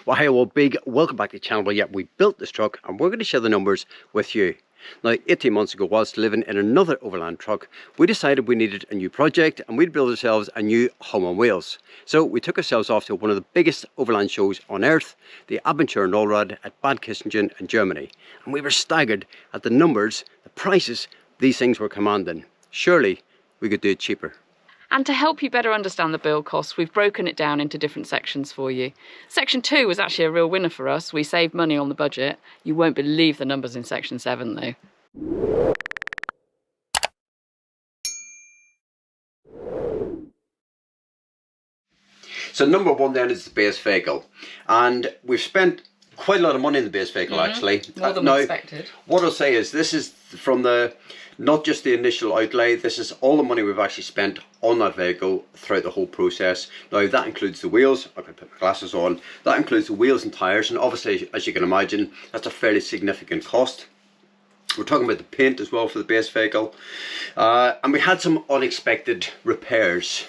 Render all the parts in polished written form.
Well, hey, well, big welcome back to the channel. Well, yeah, we built this truck and we're going to share the numbers with you. Now, 18 months ago, whilst living in another overland truck, we decided we needed a new project and we'd build ourselves a new home on wheels. So we took ourselves off to one of the biggest overland shows on earth, the Abenteuer Allrad at Bad Kissingen in Germany. And we were staggered at the numbers, the prices these things were commanding. Surely we could do it cheaper. And to help you better understand the build costs, we've broken it down into different sections for you. Section 2 was actually a real winner for us. We saved money on the budget. You won't believe the numbers in Section 7 though. So number one then is the base vehicle. And we've spent quite a lot of money in the base vehicle actually. More than we expected. What I'll say is this is from not just the initial outlay, this is all the money we've actually spent on that vehicle throughout the whole process. Now that includes the wheels, I can put my glasses on, that includes the wheels and tyres, and obviously as you can imagine that's a fairly significant cost. We're talking about the paint as well for the base vehicle, and we had some unexpected repairs,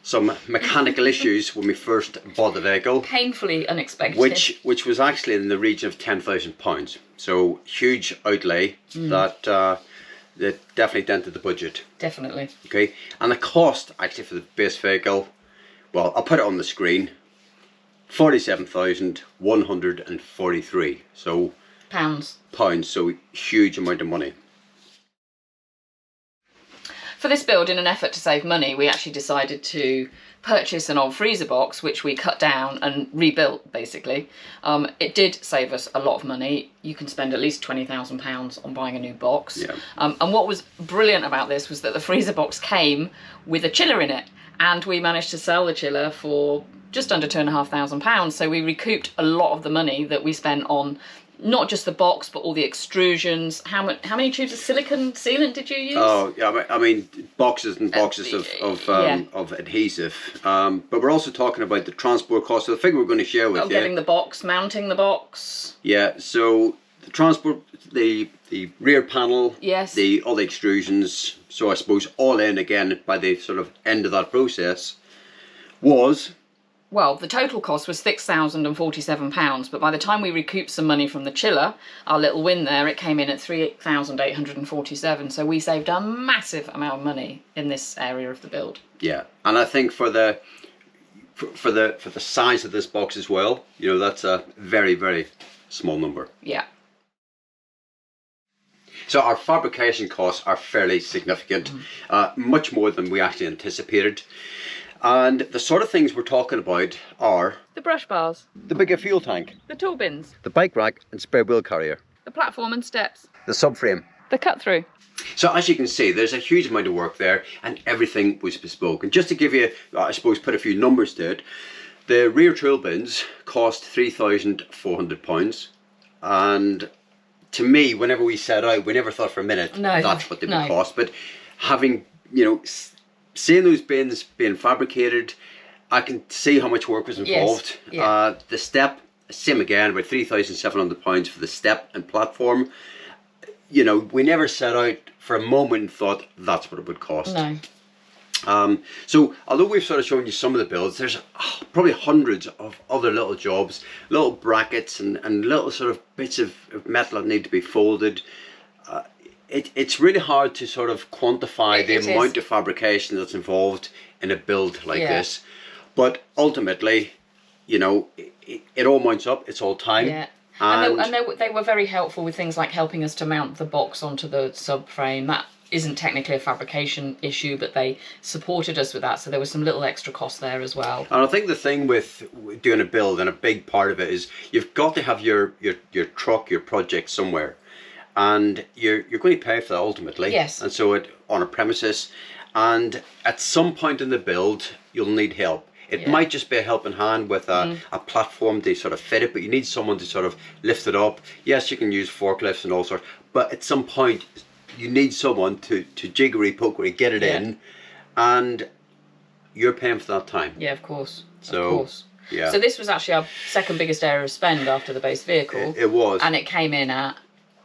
some mechanical issues when we first bought the vehicle. Painfully unexpected. Which was actually in the region of £10,000. So huge outlay that definitely dented the budget. Definitely. Okay, and the cost actually for the base vehicle, well, I'll put it on the screen, 47,143. So pounds, so huge amount of money. For this build, in an effort to save money, we actually decided to purchase an old freezer box, which we cut down and rebuilt, basically. It did save us a lot of money. You can spend at least £20,000 on buying a new box. Yeah. And what was brilliant about this was that the freezer box came with a chiller in it, and we managed to sell the chiller for just under £2,500. So we recouped a lot of the money that we spent on not just the box, but all the extrusions. How many tubes of silicone sealant did you use? Oh, yeah, I mean boxes and boxes of adhesive. But we're also talking about the transport cost. So the figure we're going to share with you. Getting the box, mounting the box. Yeah, so the transport, the rear panel, yes, all the extrusions. So I suppose all in again by the sort of end of that process was. Well, the total cost was £6,047, but by the time we recouped some money from the chiller, our little win there, it came in at £3,847. So we saved a massive amount of money in this area of the build. Yeah, and I think for the size of this box as well, you know, that's a very, very small number. Yeah. So our fabrication costs are fairly significant, much more than we actually anticipated. And the sort of things we're talking about are the brush bars, the bigger fuel tank, the tool bins, the bike rack and spare wheel carrier, the platform and steps, the subframe, the cut through. So as you can see, there's a huge amount of work there and everything was bespoke. And just to give you, I suppose, put a few numbers to it, the rear tool bins cost £3,400. And to me, whenever we set out, we never thought for a minute that's what they would cost. But having, you know, seeing those bins being fabricated, I can see how much work was involved. Yes. Yeah. The step, same again, about £3,700 for the step and platform. You know, we never set out for a moment and thought that's what it would cost. No. So although we've sort of shown you some of the builds, there's probably hundreds of other little jobs, little brackets and little sort of bits of metal that need to be folded. It's really hard to sort of quantify the amount of fabrication that's involved in a build like this. But ultimately, you know, it all mounts up, it's all time. Yeah. And they were very helpful with things like helping us to mount the box onto the subframe. That isn't technically a fabrication issue, but they supported us with that. So there was some little extra cost there as well. And I think the thing with doing a build, and a big part of it, is you've got to have your truck, your project somewhere. And you're going to pay for that ultimately. Yes. And so on a premises, and at some point in the build, you'll need help. It might just be a helping hand with a platform to sort of fit it, but you need someone to sort of lift it up. Yes, you can use forklifts and all sorts, but at some point, you need someone to jiggery-pokery get it in, and you're paying for that time. Yeah, of course. So, of course. Yeah. So this was actually our second biggest area of spend after the base vehicle. It was. And it came in at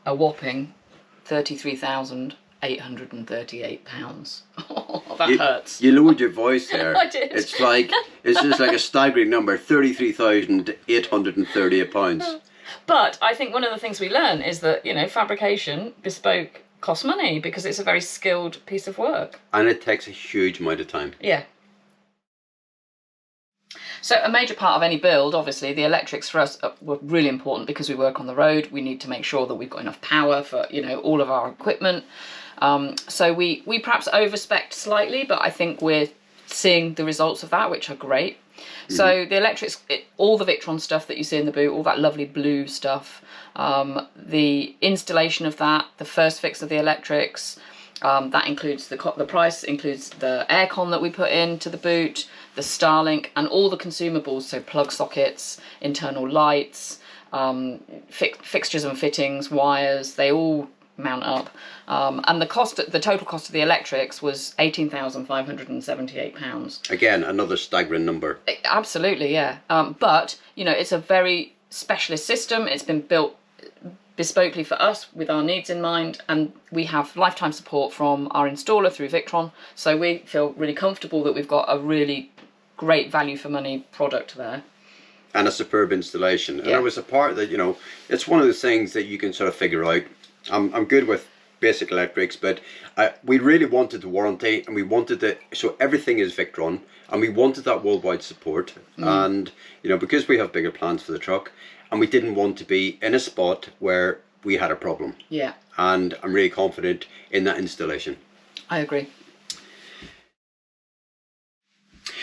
a whopping £33,800. £838. Oh, that hurts. You lowered your voice there. I did. It's just like a staggering number, £33,838. But I think one of the things we learn is that, you know, fabrication, bespoke, costs money because it's a very skilled piece of work. And it takes a huge amount of time. Yeah. So a major part of any build, obviously, the electrics for us were really important because we work on the road. We need to make sure that we've got enough power for, you know, all of our equipment. So we perhaps overspec'd slightly, but I think we're seeing the results of that, which are great. So the electrics, all the Victron stuff that you see in the boot, all that lovely blue stuff, the installation of that, the first fix of the electrics, that includes the price includes the aircon that we put into the boot, the Starlink, and all the consumables, so plug sockets, internal lights, fixtures and fittings, wires, they all mount up. And the total cost of the electrics was £18,578. Again, another staggering number. Absolutely, yeah. But, you know, it's a very specialist system. It's been built bespokely for us with our needs in mind, and we have lifetime support from our installer through Victron, so we feel really comfortable that we've got a really great value for money product there. And a superb installation. And it was a part that, you know, it's one of those things that you can sort of figure out. I'm good with basic electrics, but we really wanted the warranty, and we wanted it, so everything is Victron, and we wanted that worldwide support. And, you know, because we have bigger plans for the truck, and we didn't want to be in a spot where we had a problem. Yeah. And I'm really confident in that installation. I agree.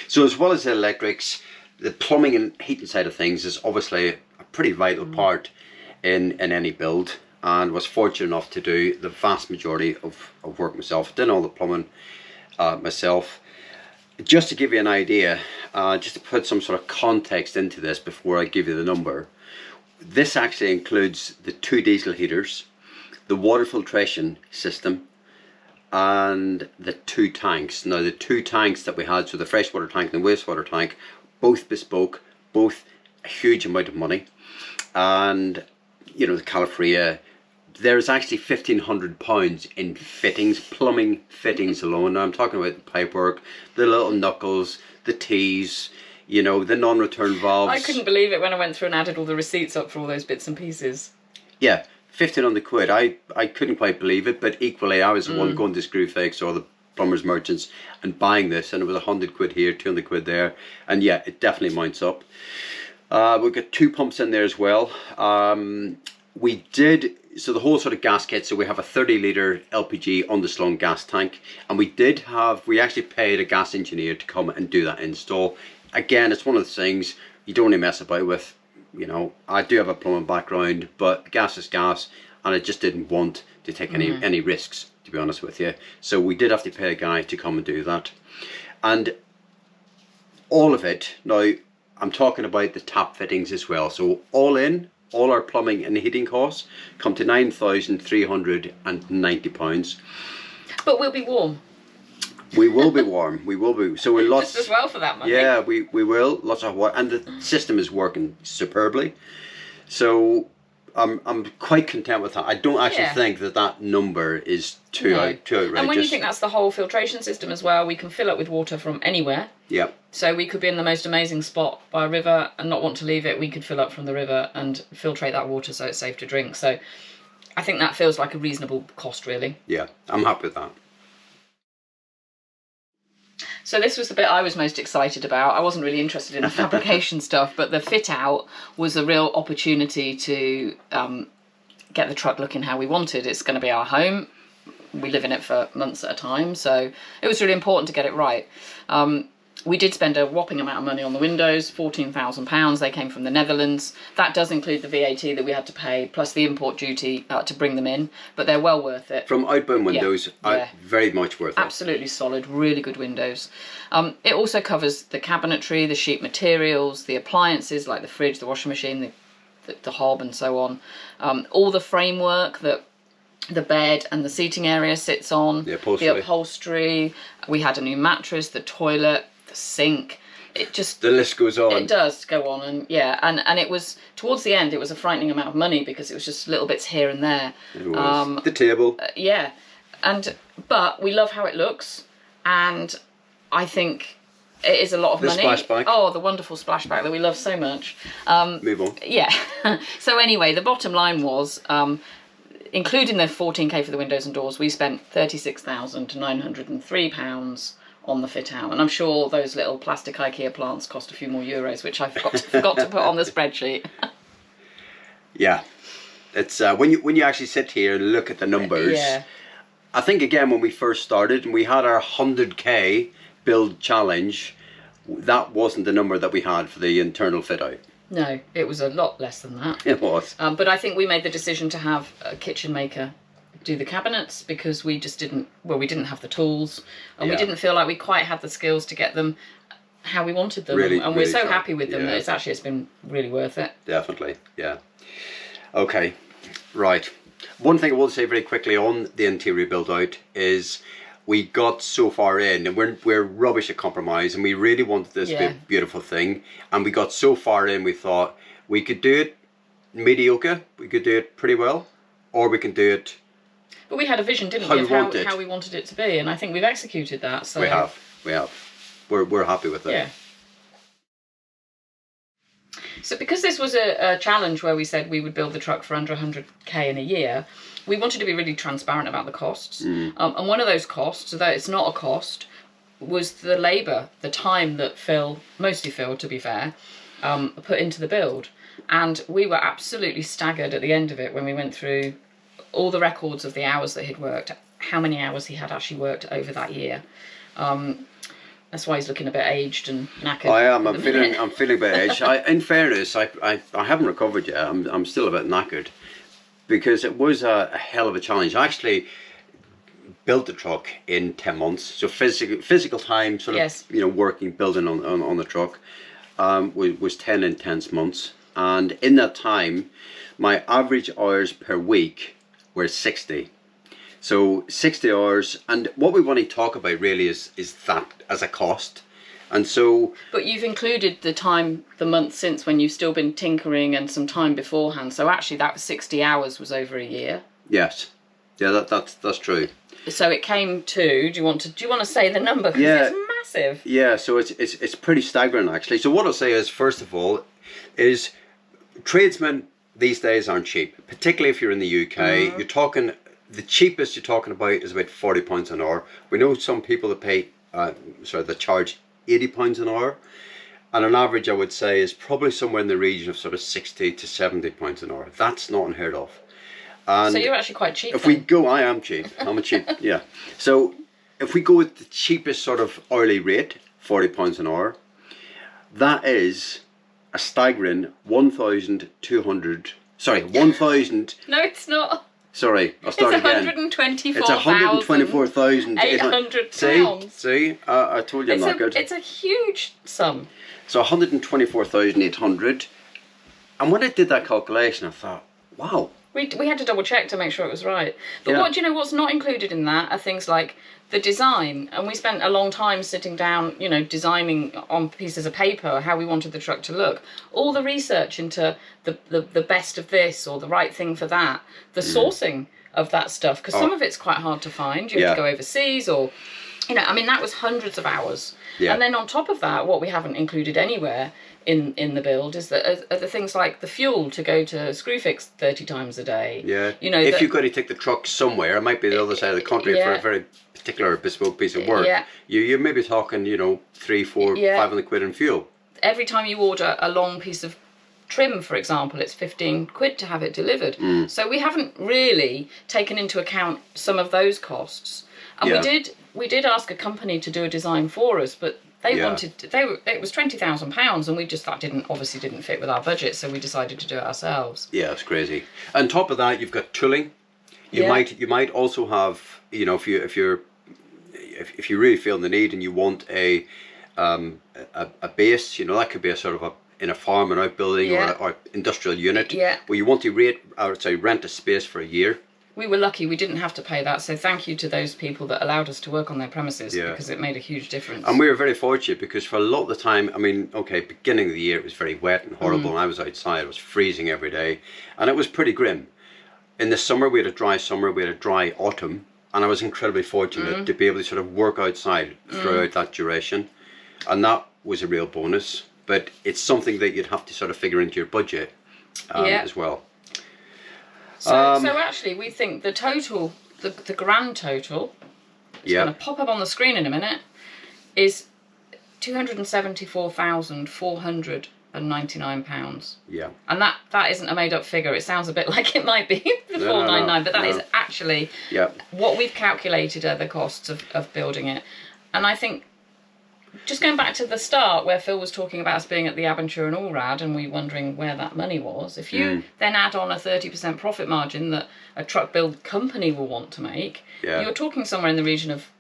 So as well as the electrics, the plumbing and heating side of things is obviously a pretty vital part in any build, and was fortunate enough to do the vast majority of work myself. Did all the plumbing myself. Just to give you an idea, just to put some sort of context into this before I give you the number, this actually includes the 2 diesel heaters, the water filtration system, and the 2 tanks. Now the 2 tanks that we had, so the freshwater tank and the wastewater tank, both bespoke, both a huge amount of money. And, you know, the Califria, there's actually £1,500 in fittings, plumbing fittings alone. Now I'm talking about the pipework, the little knuckles, the T's, you know, the non-return valves. I couldn't believe it when I went through and added all the receipts up for all those bits and pieces. Yeah, £1,500. I couldn't quite believe it, but equally I was the one going to Screwfix or the plumbers merchants and buying this, and it was £100 here, £200 there, and yeah, it definitely mounts up. We've got 2 pumps in there as well. We did, so the whole sort of gas kit, so we have a 30-litre LPG underslung gas tank, and we actually paid a gas engineer to come and do that install. Again, it's one of the things you don't want to mess about with. You know, I do have a plumbing background, but gas is gas, and I just didn't want to take any risks, to be honest with you. So we did have to pay a guy to come and do that. And all of it, now I'm talking about the tap fittings as well. So all in, all our plumbing and heating costs come to £9,390. But we'll be warm. We will be warm. We will be. So we're lots just as well for that money. Yeah, we will. Lots of water, and the system is working superbly. So I'm quite content with that. I don't actually think that number is too outrageous. And when you think that's the whole filtration system as well, we can fill up with water from anywhere. Yeah. So we could be in the most amazing spot by a river and not want to leave it. We could fill up from the river and filtrate that water so it's safe to drink. So I think that feels like a reasonable cost, really. Yeah, I'm happy with that. So this was the bit I was most excited about. I wasn't really interested in the fabrication stuff, but the fit out was a real opportunity to get the truck looking how we wanted. It's going to be our home. We live in it for months at a time, so it was really important to get it right. We did spend a whopping amount of money on the windows, £14,000. They came from the Netherlands. That does include the VAT that we had to pay, plus the import duty to bring them in, but they're well worth it. From outbound windows, very much worth it. Absolutely solid, really good windows. It also covers the cabinetry, the sheet materials, the appliances like the fridge, the washing machine, the hob and so on. All the framework that the bed and the seating area sits on, the upholstery. We had a new mattress, the toilet, the sink. It just, the list goes on. It does go on, and and it was towards the end. It was a frightening amount of money because it was just little bits here and there. It was the table. But we love how it looks, and I think it is a lot of money. Splashback. Oh, the wonderful splashback that we love so much. Move on. Yeah. So anyway, the bottom line was, including the 14k for the windows and doors, we spent £36,903 on the fit out, and I'm sure those little plastic IKEA plants cost a few more euros, which I forgot to put on the spreadsheet. Yeah, it's when you actually sit here and look at the numbers. Yeah. I think again when we first started and we had our 100k build challenge, that wasn't the number that we had for the internal fit out. No, it was a lot less than that. It was. But I think we made the decision to have a kitchen maker do the cabinets because we just didn't have the tools, and we didn't feel like we quite had the skills to get them how we wanted them. Really, and really we're so sharp. happy with them that it's been really worth it. Definitely, yeah. Okay, right. One thing I will say very quickly on the interior build out is we got so far in, and we're rubbish at compromise, and we really wanted this to be a beautiful thing, and we got so far in we thought we could do it mediocre, we could do it pretty well, or we can do it. But we had a vision, didn't we, of how we wanted it to be, and I think we've executed that. So we have. We're happy with it. Yeah. So because this was a challenge where we said we would build the truck for under 100k in a year, we wanted to be really transparent about the costs. And one of those costs, though it's not a cost, was the labour, the time that mostly Phil to be fair, put into the build. And we were absolutely staggered at the end of it when we went through all the records of the hours that he'd worked, how many hours he had actually worked over that year. That's why he's looking a bit aged and knackered. I am. I'm feeling a bit aged. In fairness, I haven't recovered yet. I'm still a bit knackered because it was a hell of a challenge. I actually built the truck in 10 months. So physical time, sort of, working, building on the truck, was 10 intense months. And in that time, my average hours per week were 60. So 60 hours, and what we want to talk about really is that as a cost. And so, but you've included the month since when you've still been tinkering and some time beforehand. So actually, that was 60 hours was over a year. Yes, yeah, that's true. So it came to. Do you want to say the number? Because it's massive. Yeah, so it's pretty staggering actually. So what I'll say is, first of all, is tradesmen these days aren't cheap, particularly if you're in the UK. You're talking. The cheapest you're talking about is about £40 an hour. We know some people that pay, that charge £80 an hour, and on average I would say is probably somewhere in the region of sort of £60 to £70 an hour. That's not unheard of. And so you're actually quite cheap. If we go, I am cheap. I'm a cheap, yeah. So if we go with the cheapest sort of hourly rate, £40 an hour, that is a staggering 1,200. Sorry, 1,000. No, it's not. Sorry, I'll start again. It's 124,800 £100. See, I told you I'm not good. It's a huge sum. So 124,800. And when I did that calculation, I thought, wow. We had to double check to make sure it was right. But what do you know? What's not included in that are things like the design, and we spent a long time sitting down, designing on pieces of paper how we wanted the truck to look. All the research into the best of this or the right thing for that, the sourcing of that stuff, because some of it's quite hard to find. You have to go overseas or, that was hundreds of hours. Yeah. And then on top of that, what we haven't included anywhere in the build is the things like the fuel to go to Screwfix 30 times a day. Yeah. If you've got to take the truck somewhere, it might be the other side of the country for a very particular bespoke piece of work. Yeah. You're maybe talking, 3, 4, 500 quid in fuel. Every time you order a long piece of trim, for example, it's 15 quid to have it delivered. So we haven't really taken into account some of those costs. And we did ask a company to do a design for us, but it was £20,000, and we just obviously didn't fit with our budget, so we decided to do it ourselves. Yeah, it's crazy. On top of that, you've got tooling. You might also have, if you really feel the need and you want a base, that could be a sort of in a farm, an outbuilding or industrial unit, where you want to rent a space for a year. We were lucky we didn't have to pay that, so thank you to those people that allowed us to work on their premises, because it made a huge difference. And we were very fortunate because for a lot of the time, beginning of the year it was very wet and horrible, and I was outside, it was freezing every day, and it was pretty grim. In the summer we had a dry autumn, and I was incredibly fortunate to be able to sort of work outside throughout that duration, and that was a real bonus. But it's something that you'd have to sort of figure into your budget as well. So actually, we think the total, the grand total, it's going to pop up on the screen in a minute, is £274,499. Yeah. And that isn't a made-up figure. It sounds a bit like it might be the 499, but that is actually what we've calculated are the costs of building it. And I think, just going back to the start where Phil was talking about us being at the Abenture and Allrad and we wondering where that money was, if you then add on a 30% profit margin that a truck build company will want to make, you're talking somewhere in the region of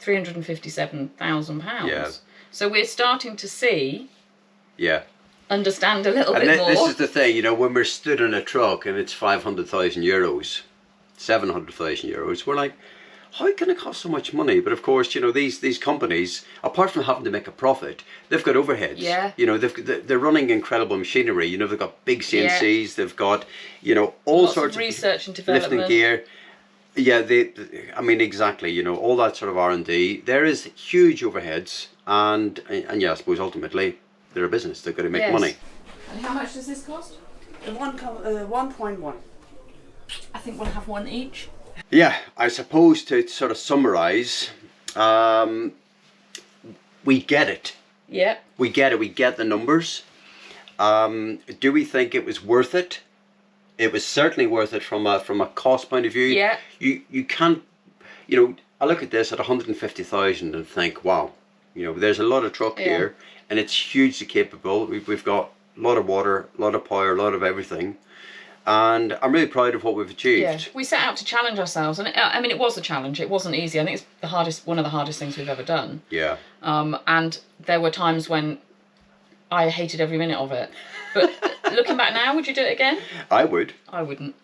£357,000. Yeah. So we're starting to see, understand a little and bit more. This is the thing, you know, when we're stood in a truck and it's 500,000 euros, 700,000 euros, we're like, how can it cost so much money? But of course, you know, these companies, apart from having to make a profit, they've got overheads. Yeah. You know, they're running incredible machinery. You know, they've got big CNCs. They've got, you know, all Lots sorts of research and development. lifting gear. Yeah, I mean, exactly. You know, all that sort of R&D. There is huge overheads, and yeah, I suppose ultimately they're a business. They've got to make money. And how much does this cost? 1.1. I think we'll have one each. Yeah, I suppose to sort of summarise, we get it. Yeah. We get it. We get the numbers. Do we think it was worth it? It was certainly worth it from a cost point of view. Yeah. You can't, you know, I look at this at 150,000 and think, wow, you know, there's a lot of truck here, and it's hugely capable. We've got a lot of water, a lot of power, a lot of everything. And I'm really proud of what we've achieved. Yeah. We set out to challenge ourselves, and I mean, it was a challenge. It wasn't easy. I think it's one of the hardest things we've ever done. Yeah. And there were times when I hated every minute of it. But looking back now, would you do it again? I would. I wouldn't.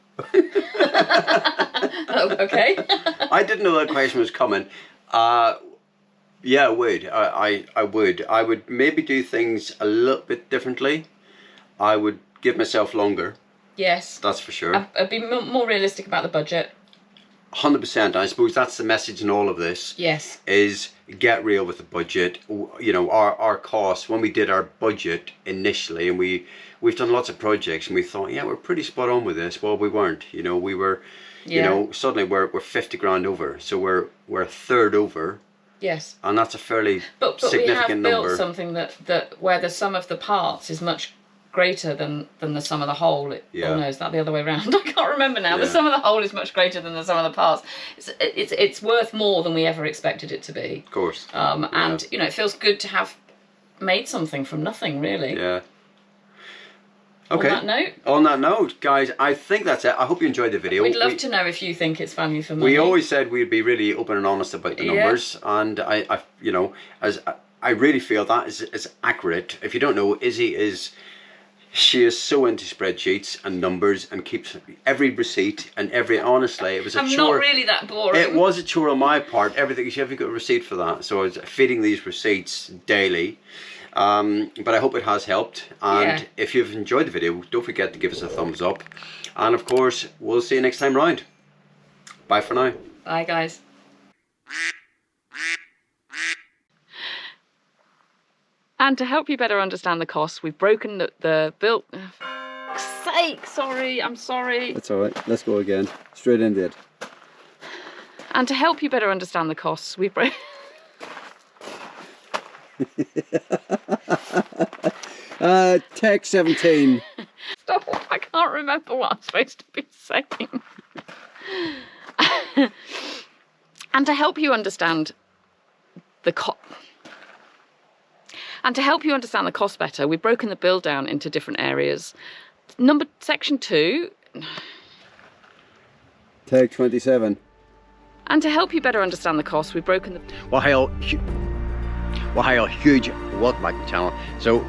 Oh, okay. I didn't know that question was coming. Yeah, I would. I would. I would maybe do things a little bit differently. I would give myself longer. Yes. That's for sure. I'd be more realistic about the budget. 100%. I suppose that's the message in all of this. Yes. Is get real with the budget. You know, our costs, when we did our budget initially, and we've done lots of projects, and we thought, yeah, we're pretty spot on with this. Well, we weren't. You know, we were, you know, suddenly we're 50 grand over. So we're a third over. Yes. And that's a fairly but significant we have number. built something that where the sum of the parts is much greater than the sum of the whole. Oh no, is that the other way around? I can't remember now. The sum of the whole is much greater than the sum of the parts. It's worth more than we ever expected it to be. Of course. And you know, it feels good to have made something from nothing, really. Yeah. Okay. On that note, guys, I think that's it. I hope you enjoyed the video. We'd love to know if you think it's value for money. We always said we'd be really open and honest about the numbers, and I you know, I really feel that is accurate. If you don't know, she is so into spreadsheets and numbers and keeps every receipt and honestly, it was a chore. I'm not really that boring. It was a chore on my part. Everything, she haven't got a receipt for that. So I was feeding these receipts daily. But I hope it has helped. And if you've enjoyed the video, don't forget to give us a thumbs up. And of course, we'll see you next time round. Bye for now. Bye, guys. And to help you better understand the costs, we've broken the build. For fuck's sake, sorry, I'm sorry. That's all right. Let's go again. Straight into it. And to help you better understand the costs, we've broken. Tech 17. Stop! I can't remember what I'm supposed to be saying. And to help you understand the cost better, we've broken the build down into different areas. Section 2. Tech 27. And to help you better understand the cost, we've broken the... Well, hi all, huge welcome back to the channel. So